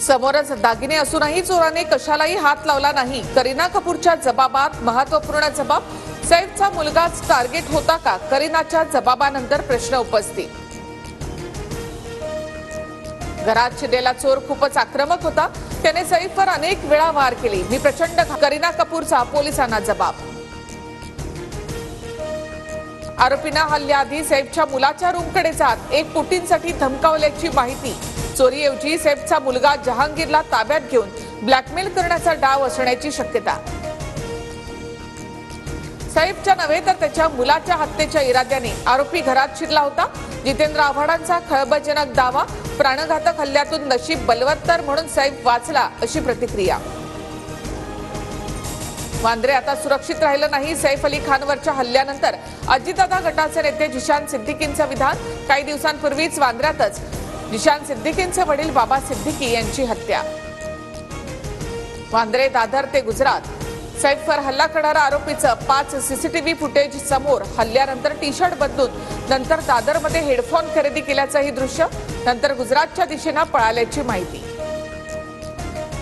समोरच दागिने असूनही चोराने कशालाही हात लावला नाही। करीना कपूरच्या जबाबात महत्त्वपूर्ण जबाब, सैफचा मुलगाच टार्गेट होता का? करीनाच्या जबाबानंतर प्रश्न उपस्थित। घरात शिरलेला चोर खूपच आक्रमक होता, त्याने सैफवर अनेक वेळा वार केले। मी प्रचंड करीना कपूरचा पोलिसांना जबाब। आरोपींना हल्ल्याआधी सैफच्या मुलाच्या रूमकडे जात 1 कोटींसाठी धमकावल्याची माहिती। चोरीऐवजी सैफचा मुलगा जहांगीरला ताब्यात घेऊन ब्लॅकमेल करण्याचा डाव असण्याची शक्यता। सैफच्या नव्हे तर त्याच्या मुलाच्या हत्येच्या इराद्याने आरोपी घरात शिरला होता। जितेंद्र आव्हाडांचा खळबळजनक दावा, प्राणघातक हल्ल्यातून नशीब बलवत्तर म्हणून सैफ वाचला अशी प्रतिक्रिया। वांद्रे आता सुरक्षित राहिलं नाही। सैफ अली खानवरच्या हल्ल्यानंतर अजितदादा गटाचे नेते जिशान सिद्दीकींचं विधान। काही दिवसांपूर्वीच वांद्र्यातच जिशान सिद्दीकींचे वडील बाबा सिद्दीकी यांची हत्या। वांद्रे, दादर ते गुजरात, सैफवर हल्ला करणारा आरोपीचं 5 सीसीटीव्ही फुटेज समोर। हल्ल्यानंतर टी शर्ट बदलून नंतर दादरमध्ये हेडफोन खरेदी केल्याचंही दृश्य, नंतर गुजरातच्या दिशेने पळाल्याची माहिती।